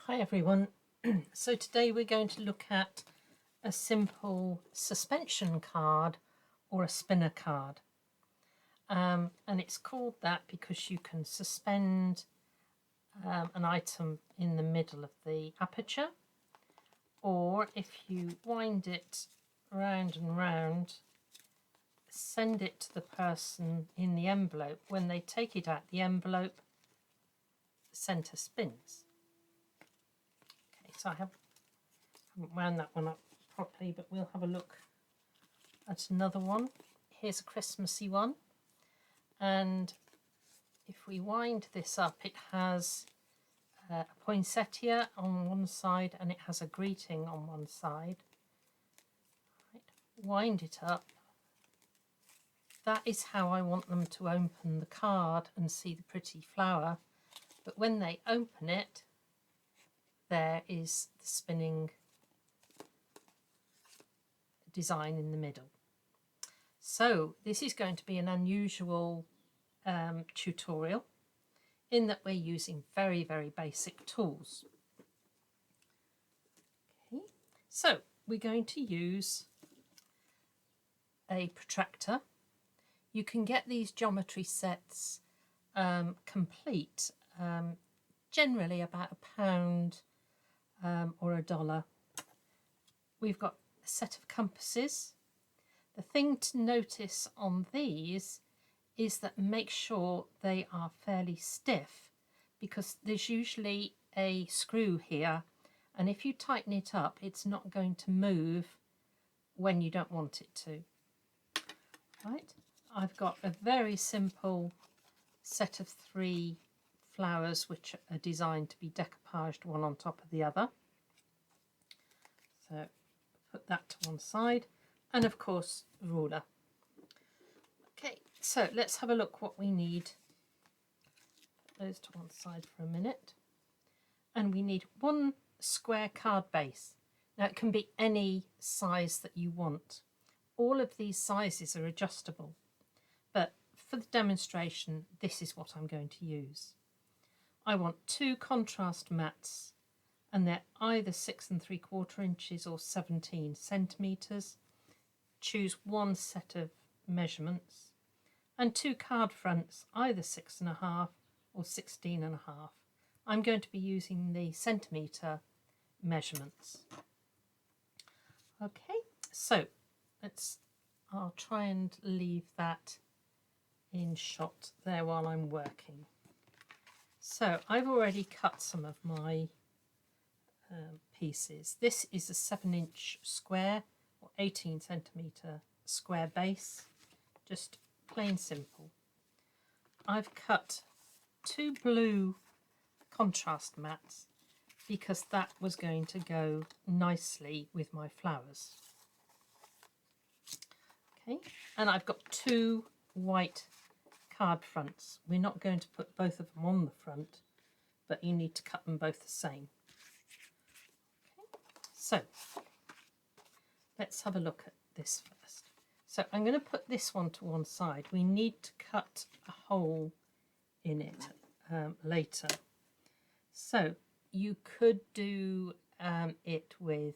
Hi everyone. So today we're going to look at a simple suspension card or a spinner card. And it's called that because you can suspend an item in the middle of the aperture, or if you wind it round and round, send it to the person in the envelope. When they take it out the envelope, the centre spins. Okay, so I haven't wound that one up properly, but we'll have a look at another one. Here's a Christmassy one, and if we wind this up, it has a poinsettia on one side and it has a greeting on one side. Right. Wind it up. That is how I want them to open the card and see the pretty flower, but when they open it, there is the spinning design in the middle. So this is going to be an unusual tutorial in that we're using very basic tools. Okay. So we're going to use a protractor. You can get these geometry sets complete, generally about £1 or $1. We've got a set of compasses. The thing to notice on these is that make sure they are fairly stiff, because there's usually a screw here, and if you tighten it up, it's not going to move when you don't want it to. Right, I've got a very simple set of 3 flowers which are designed to be decoupaged one on top of the other. So put that to one side, and of course a ruler. Okay, so let's have a look what we need. Put those to one side for a minute. And we need 1 square card base. Now it can be any size that you want. All of these sizes are adjustable, but for the demonstration, this is what I'm going to use. I want 2 contrast mats, and they're either 6 3/4 inches or 17 centimetres. Choose 1 set of measurements, and 2 card fronts, either 6.5 or 16.5. I'm going to be using the centimetre measurements. Okay, so I'll try and leave that in shot there while I'm working. So I've already cut some of my pieces. This is a 7-inch square or 18 centimetre square base, just plain simple. I've cut 2 blue contrast mats because that was going to go nicely with my flowers. Okay, and I've got 2 white card fronts. We're not going to put both of them on the front, but you need to cut them both the same. Okay, so let's have a look at this first. So I'm going to put this one to one side. We need to cut a hole in it later. So you could do it with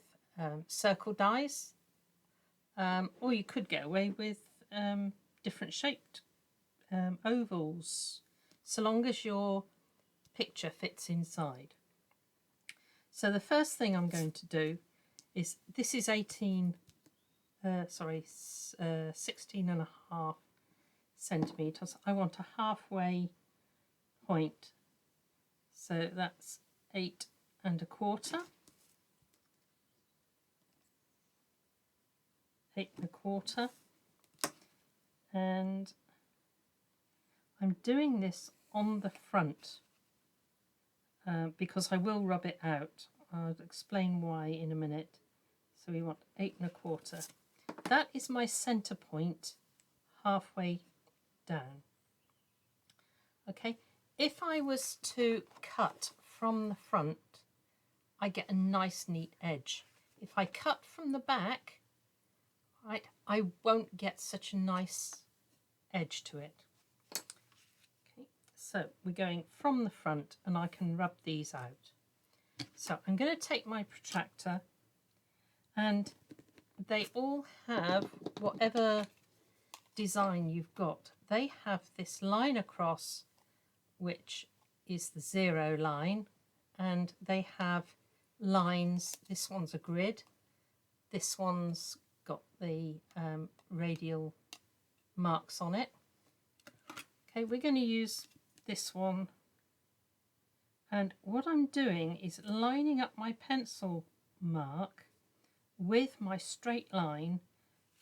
circle dies, or you could get away with different shaped ovals, so long as your picture fits inside. So the first thing I'm going to do is, this is 16.5 centimetres. I want a halfway point, so that's 8 1/4, 8 1/4, and I'm doing this on the front because I will rub it out. I'll explain why in a minute. So we want 8 1/4. That is my centre point halfway down. Okay, if I was to cut from the front, I get a nice neat edge. If I cut from the back, right, I won't get such a nice edge to it. Okay, so we're going from the front, and I can rub these out. So I'm going to take my protractor, and they all have, whatever design you've got, they have this line across which is the 0 line, and they have lines. This one's a grid, this one's got the radial marks on it. Okay, we're going to use this one, and what I'm doing is lining up my pencil mark with my straight line,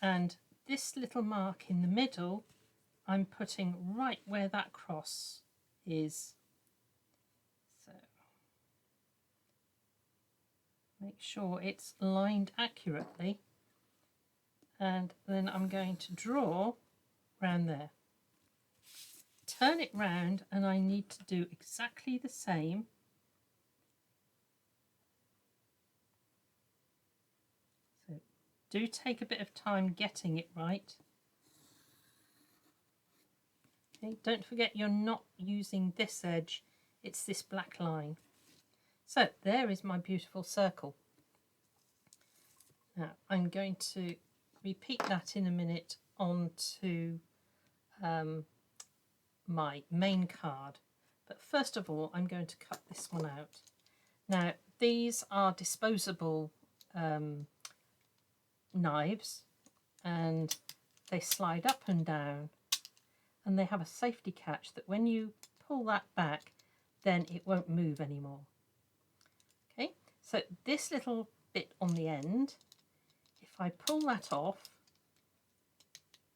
and this little mark in the middle I'm putting right where that cross is. So make sure it's lined accurately, and then I'm going to draw round there. Turn it round, and I need to do exactly the same. So do take a bit of time getting it right. Okay, don't forget you're not using this edge, it's this black line. So there is my beautiful circle. Now I'm going to repeat that in a minute onto my main card, but first of all I'm going to cut this one out. Now these are disposable knives, and they slide up and down, and they have a safety catch that when you pull that back then it won't move anymore. Okay, so this little bit on the end, if I pull that off,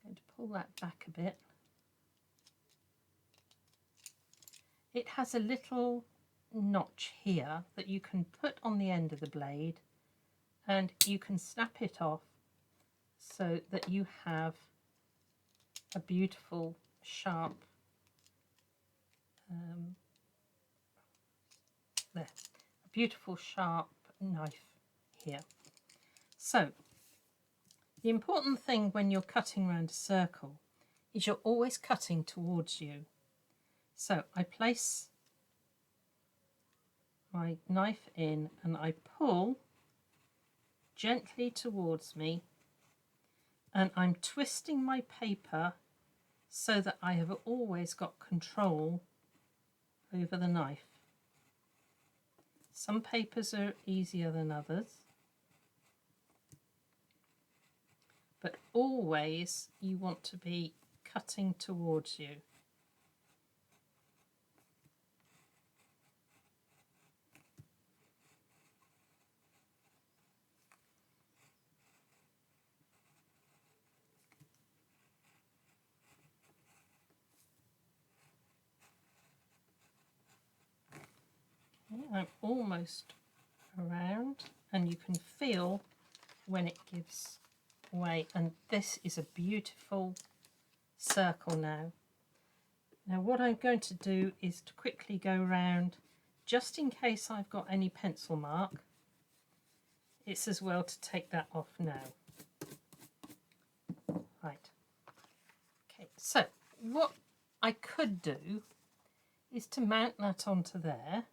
I'm going to pull that back a bit, it has a little notch here that you can put on the end of the blade, and you can snap it off so that you have a beautiful sharp a beautiful sharp knife here. So the important thing when you're cutting around a circle is you're always cutting towards you. So I place my knife in and I pull gently towards me, and I'm twisting my paper so that I have always got control over the knife. Some papers are easier than others, but always you want to be cutting towards you. Okay, I'm almost around, and you can feel when it gives way, and this is a beautiful circle now. Now what I'm going to do is to quickly go round, just in case I've got any pencil mark. It's as well to take that off now. Right. Okay, so what I could do is to mount that onto there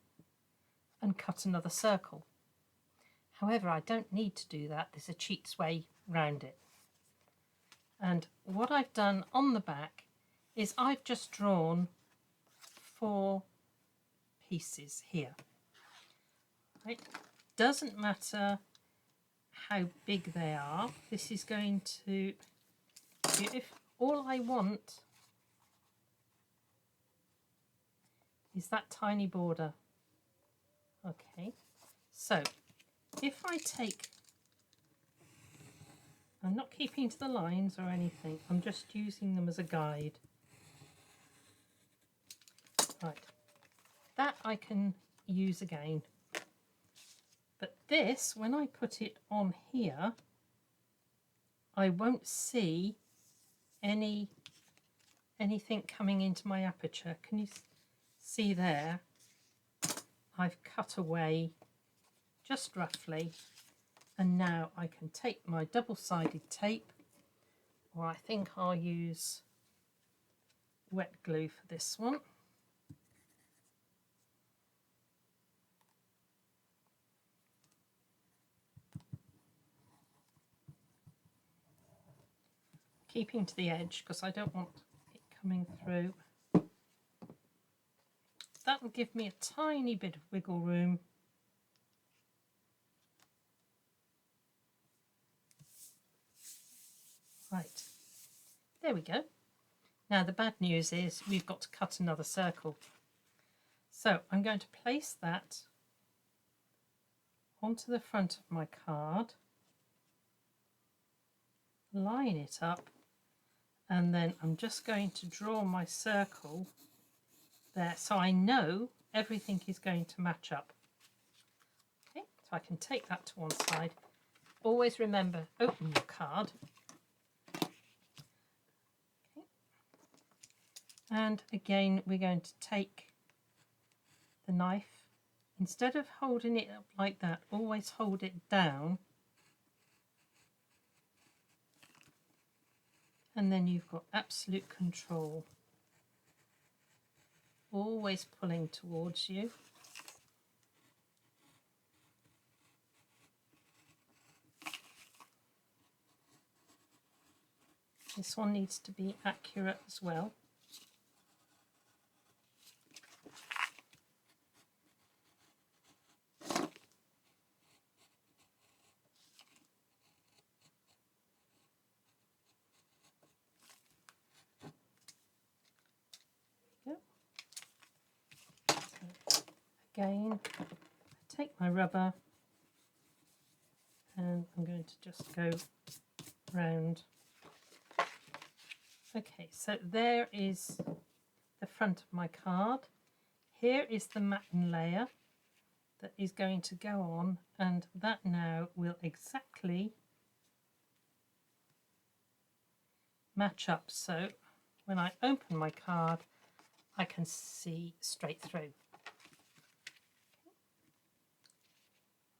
and cut another circle. However, I don't need to do that. There's a cheat's way round it. And what I've done on the back is I've just drawn 4 pieces here. Right? Doesn't matter how big they are. This is going to, if all I want is that tiny border. Okay, so if I take, I'm not keeping to the lines or anything, I'm just using them as a guide. Right, that I can use again. But this, when I put it on here, I won't see anything coming into my aperture. Can you see there? I've cut away just roughly, and now I can take my double-sided tape, or I think I'll use wet glue for this one. keeping to the edge because I don't want it coming through. That will give me a tiny bit of wiggle room. Right, there we go. Now the bad news is we've got to cut another circle. So I'm going to place that onto the front of my card, line it up, and then I'm just going to draw my circle there so I know everything is going to match up. Okay, so I can take that to one side. Always remember, open your card. Okay. And again, we're going to take the knife. Instead of holding it up like that, always hold it down. And then you've got absolute control. Always pulling towards you. This one needs to be accurate as well. Again, take my rubber and I'm going to just go round. Okay, so there is the front of my card. Here is the matten layer that is going to go on, and that now will exactly match up. So when I open my card, I can see straight through.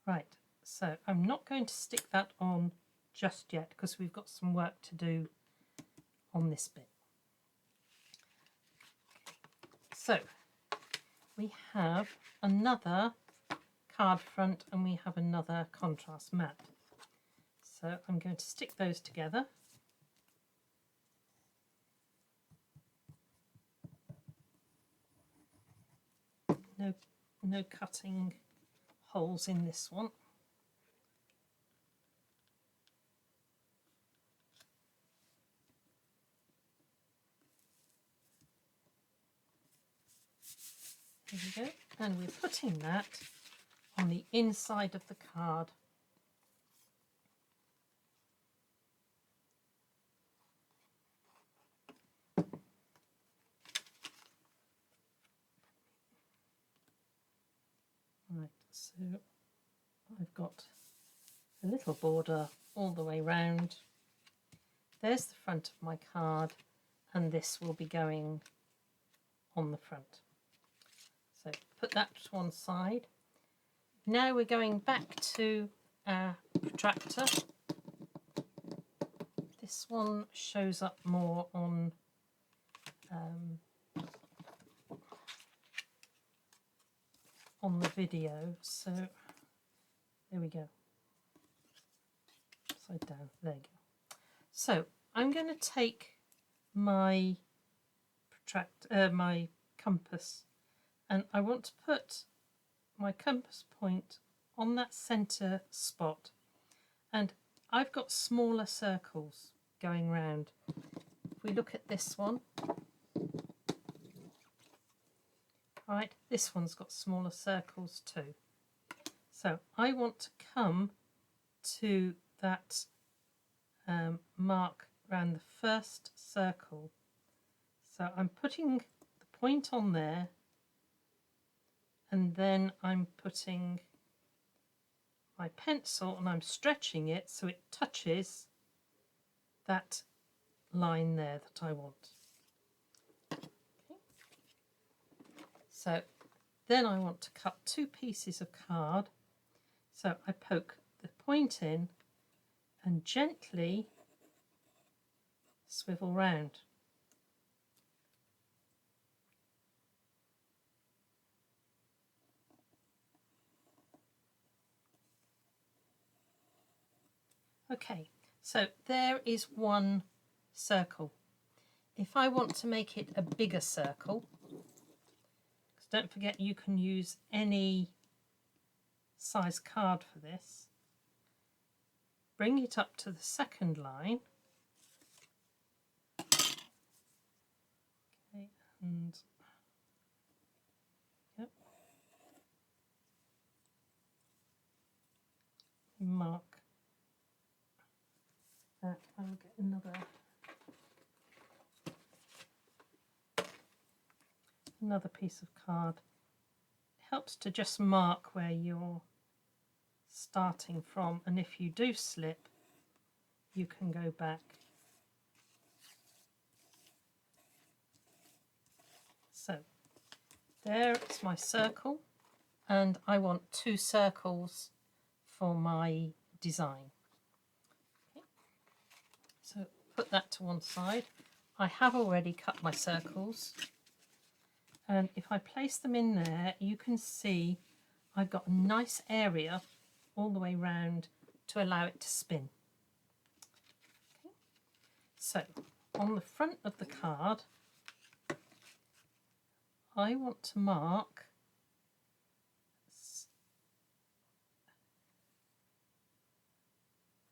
Right, so I'm not going to stick that on just yet because we've got some work to do on this bit. So we have another card front and we have another contrast mat. So I'm going to stick those together. No cutting holes in this one. There we go. And we're putting that on the inside of the card. Right, so I've got a little border all the way round. There's the front of my card, and this will be going on the front. So put that to one side. Now we're going back to our protractor. This one shows up more on the video, so there we go. Upside down, there you go. So I'm going to take my my compass, and I want to put my compass point on that center spot, and I've got smaller circles going round. If we look at this one, right, this one's got smaller circles too. So I want to come to that mark around the first circle. So I'm putting the point on there, and then I'm putting my pencil and I'm stretching it so it touches that line there that I want. Okay. So then I want to cut two pieces of card. So I poke the point in and gently swivel round. Okay, so there is one circle. If I want to make it a bigger circle, because don't forget you can use any size card for this, bring it up to the second line. Okay, and yep, mark that. I'll get another piece of card. It helps to just mark where you're starting from, and if you do slip, you can go back. So there is my circle, and I want 2 circles for my design. Okay. So put that to one side. I have already cut my circles, and if I place them in there, you can see I've got a nice area all the way round to allow it to spin. Okay. So on the front of the card, I want to mark a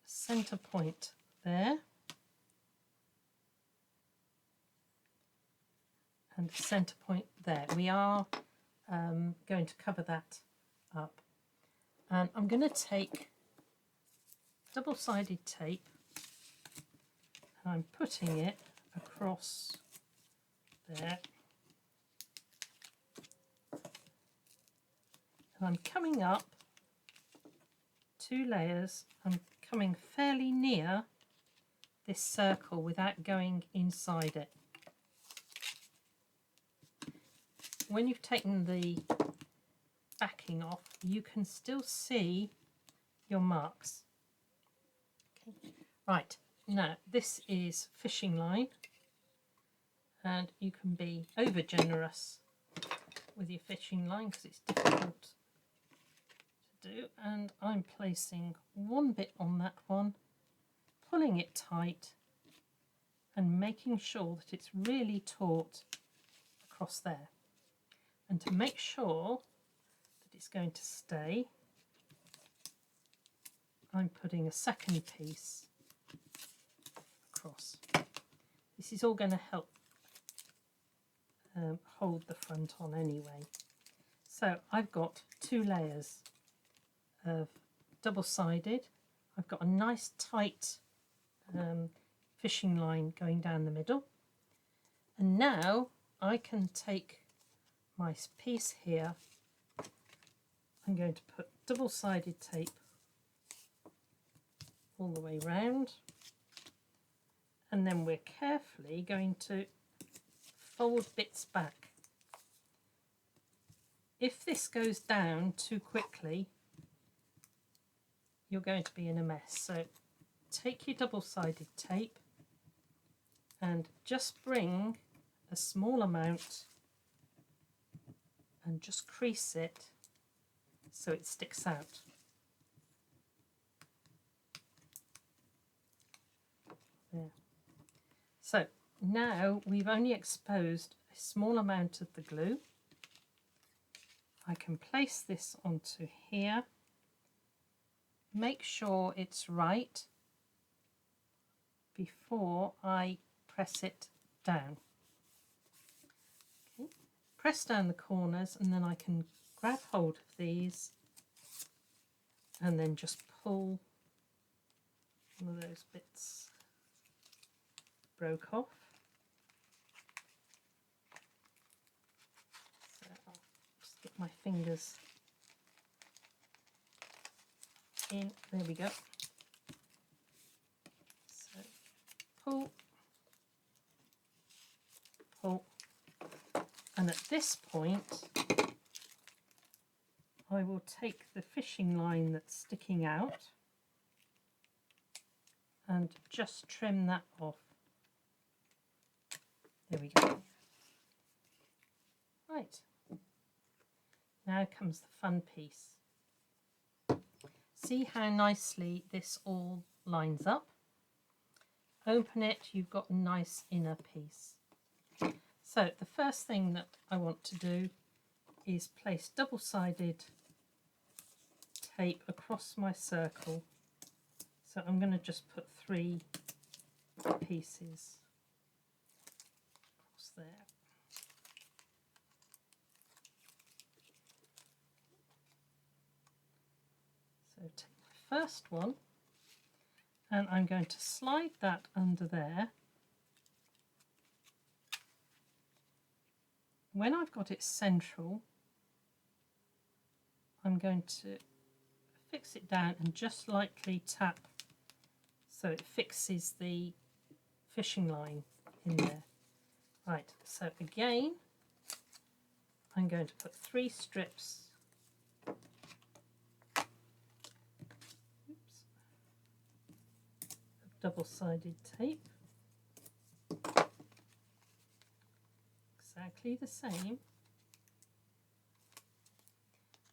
centre point there and a centre point there. We are going to cover that up, and I'm going to take double-sided tape and I'm putting it across there, and I'm coming up 2 layers. I'm coming fairly near this circle without going inside it. When you've taken the backing off, you can still see your marks. Okay. Right, now this is fishing line, and you can be over generous with your fishing line because it's difficult to do, and I'm placing one bit on that one, pulling it tight and making sure that it's really taut across there. And to make sure that it's going to stay, I'm putting a second piece across. This is all going to help hold the front on anyway. So I've got 2 layers of double-sided. I've got a nice tight fishing line going down the middle, and now I can take my piece here. I'm going to put double-sided tape all the way round, and then we're carefully going to fold bits back. If this goes down too quickly, you're going to be in a mess. So take your double-sided tape and just bring a small amount and just crease it so it sticks out. There. So now we've only exposed a small amount of the glue. I can place this onto here. Make sure it's right before I press it down. Okay. Press down the corners, and then I can grab hold of these and then just pull one of those bits broke off. So I'll just get my fingers in. There we go. So pull, pull, and at this point I will take the fishing line that's sticking out and just trim that off. There we go. Right, now comes the fun piece. See how nicely this all lines up? open it, you've got a nice inner piece. So the first thing that I want to do is place double-sided tape across my circle. So I'm going to just put 3 pieces across there. So take my first one and I'm going to slide that under there. When I've got it central, I'm going to fix it down and just lightly tap so it fixes the fishing line in there. Right, so again, I'm going to put 3 strips of double-sided tape, exactly the same.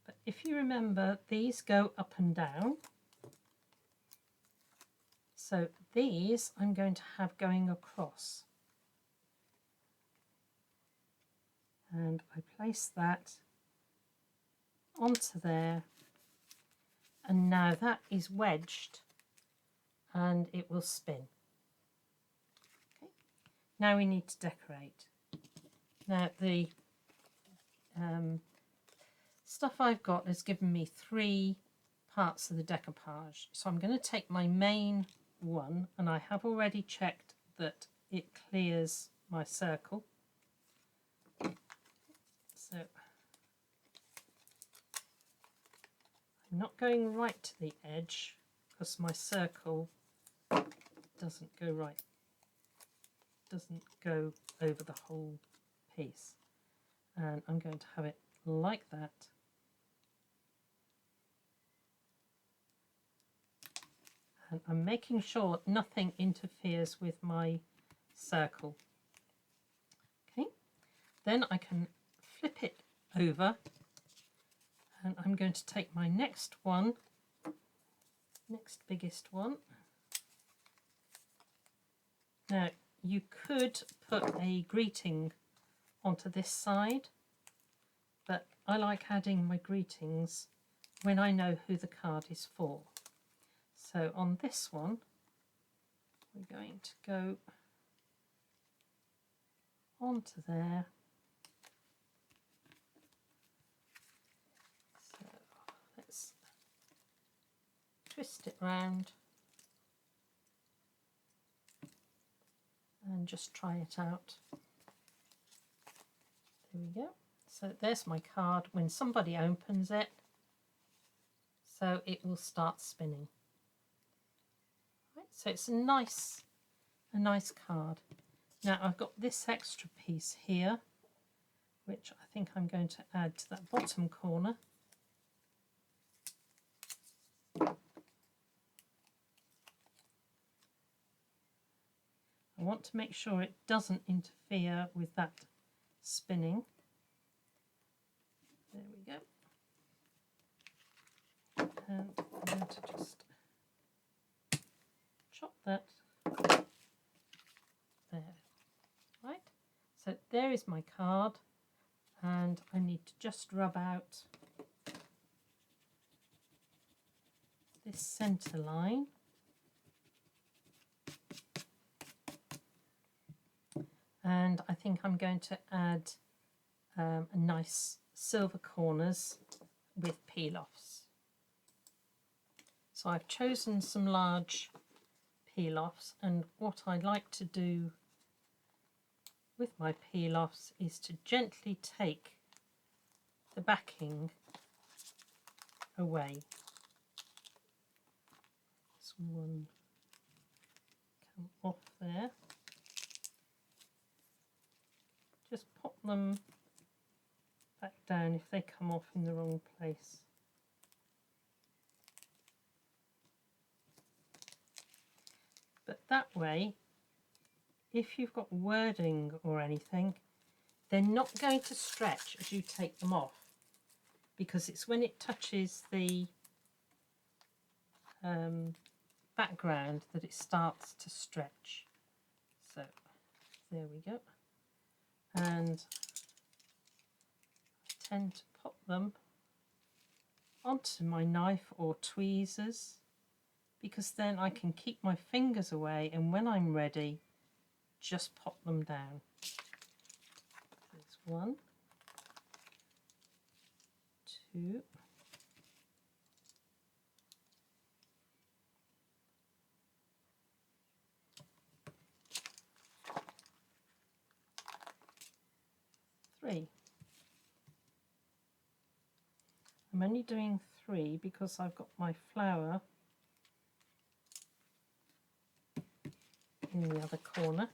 But if you remember, these go up and down. So these I'm going to have going across. And I place that onto there. And now that is wedged and it will spin. Okay. Now we need to decorate. Now the stuff I've got has given me 3 parts of the decoupage. So I'm going to take my main one, and I have already checked that it clears my circle. So I'm not going right to the edge because my circle doesn't go over the whole piece. And I'm going to have it like that. And I'm making sure nothing interferes with my circle. Okay, then I can flip it over and I'm going to take my next one, next biggest one. Now you could put a greeting onto this side, but I like adding my greetings when I know who the card is for. So on this one, we're going to go onto there. So let's twist it round and just try it out. There we go. So there's my card when somebody opens it. So it will start spinning. Right, so it's a nice card. Now I've got this extra piece here, which I think I'm going to add to that bottom corner. I want to make sure it doesn't interfere with that spinning. There we go. And I'm going to just chop that there. Right, so there is my card, and I need to just rub out this centre line. And I think I'm going to add a nice silver corners with peel-offs. So I've chosen some large peel-offs, and what I like to do with my peel-offs is to gently take the backing away. This one come off there. Just pop them back down if they come off in the wrong place. But that way, if you've got wording or anything, they're not going to stretch as you take them off, because it's when it touches the background that it starts to stretch. So there we go. And I tend to pop them onto my knife or tweezers, because then I can keep my fingers away, and when I'm ready, just pop them down. There's 1, 2, 3. I'm only doing 3 because I've got my flower in the other corner.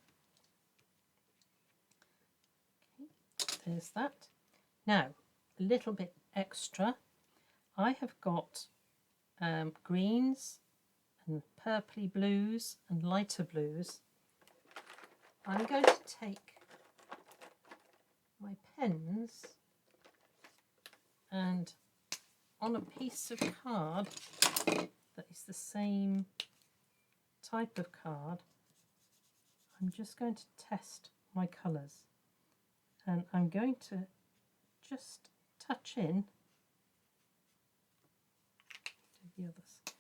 Okay, there's that. Now, a little bit extra. I have got greens and purpley blues and lighter blues. I'm going to take my pens and on a piece of card that is the same type of card, I'm just going to test my colours, and I'm going to just touch in to the other side.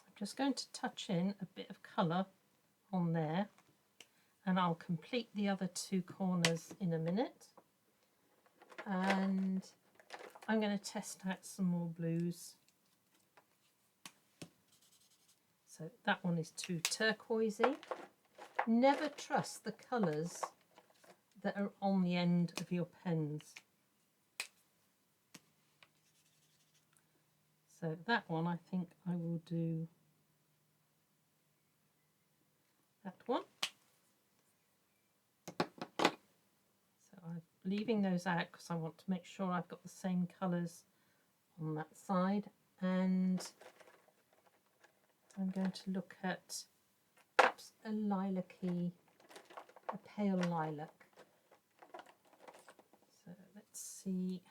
I'm just going to touch in a bit of colour on there, and I'll complete the other 2 corners in a minute. And I'm going to test out some more blues. So that one is too turquoisey. Never trust the colours that are on the end of your pens. So that one, I think I will do that one. So I'm leaving those out because I want to make sure I've got the same colours on that side. And I'm going to look at perhaps a lilac-y, a pale lilac. So let's see.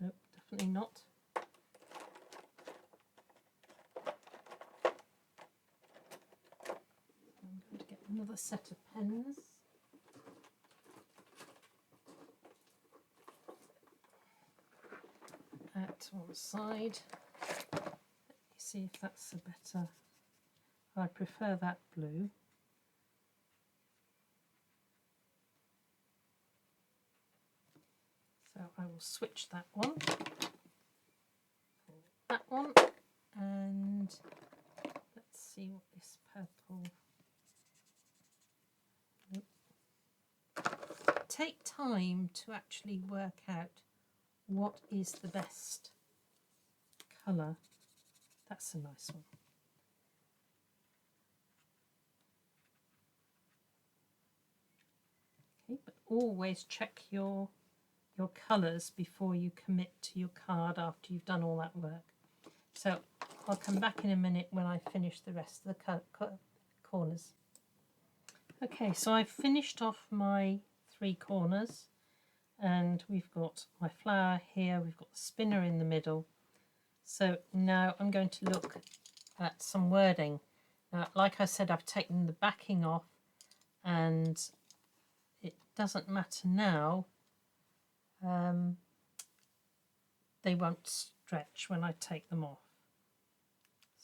Nope, definitely not. I'm going to get another set of pens. At one side. Let me see if that's a better. I prefer that blue. So I will switch that one, and let's see what this purple. Nope. Take time to actually work out what is the best colour. That's a nice one. Okay, but always check your colours before you commit to your card after you've done all that work. So I'll come back in a minute when I finish the rest of the corners. Okay, so I've finished off my 3 corners, and we've got my flower here, we've got the spinner in the middle. So now I'm going to look at some wording. Now, like I said, I've taken the backing off, and it doesn't matter now. They won't stretch when I take them off.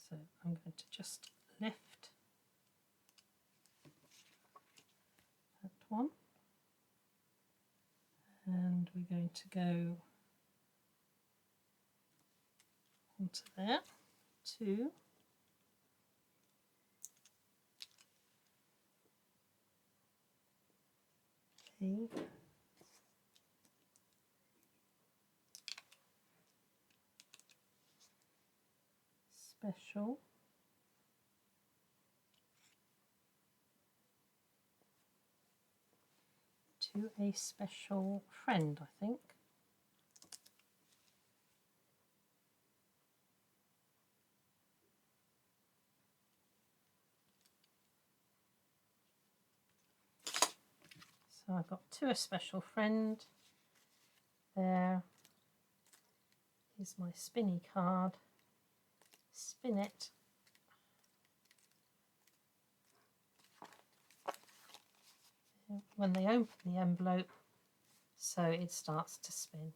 So I'm going to just lift that one, and we're going to go onto there, 2, A, special, to a special friend, I think. So I've got To a Special Friend. There is my spinny card. Spin it. When they open the envelope, so it starts to spin.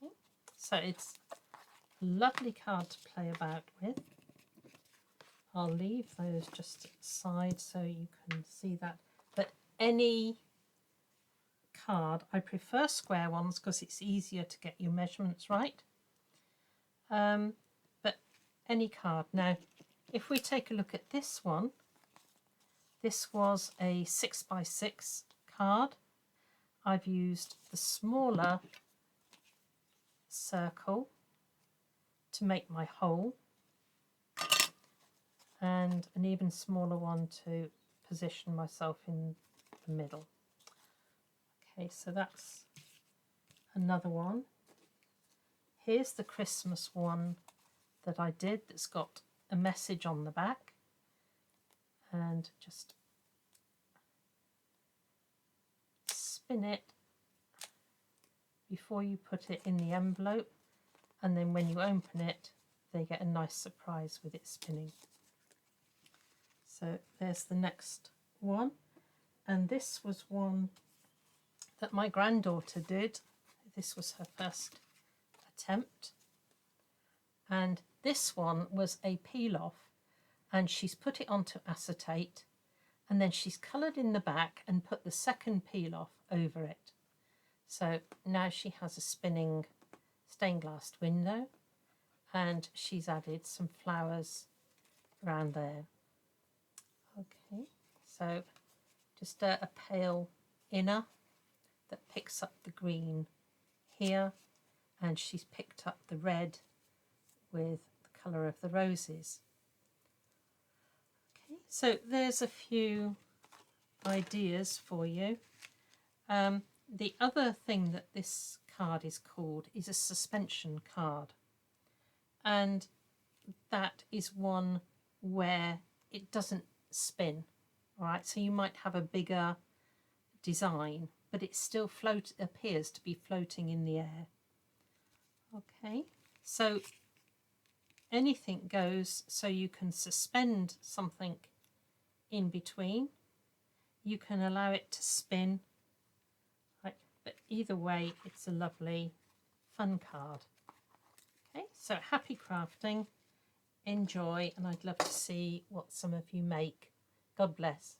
Okay. So it's a lovely card to play about with. I'll leave those just aside so you can see that. But any card, I prefer square ones because it's easier to get your measurements right. But any card. Now, if we take a look at this one, this was a 6x6 card. I've used the smaller circle to make my hole, and an even smaller one to position myself in the middle. Okay, so that's another one. Here's the Christmas one that I did that's got a message on the back, and just spin it before you put it in the envelope, and then when you open it they get a nice surprise with it spinning. So there's the next one, and this was one that my granddaughter did. This was her first attempt, and this one was a peel off, and she's put it onto acetate, and then she's coloured in the back and put the second peel off over it. So now she has a spinning stained glass window, and she's added some flowers around there. Okay, so just a pale inner that picks up the green here, and she's picked up the red with the colour of the roses. Okay, so there's a few ideas for you. The other thing that this card is called is a suspension card, and that is one where it doesn't spin. All right, so you might have a bigger design, but it still appears to be floating in the air. Okay, so anything goes, so you can suspend something in between. You can allow it to spin, right? But either way, it's a lovely, fun card. Okay, so happy crafting, enjoy, and I'd love to see what some of you make. God bless.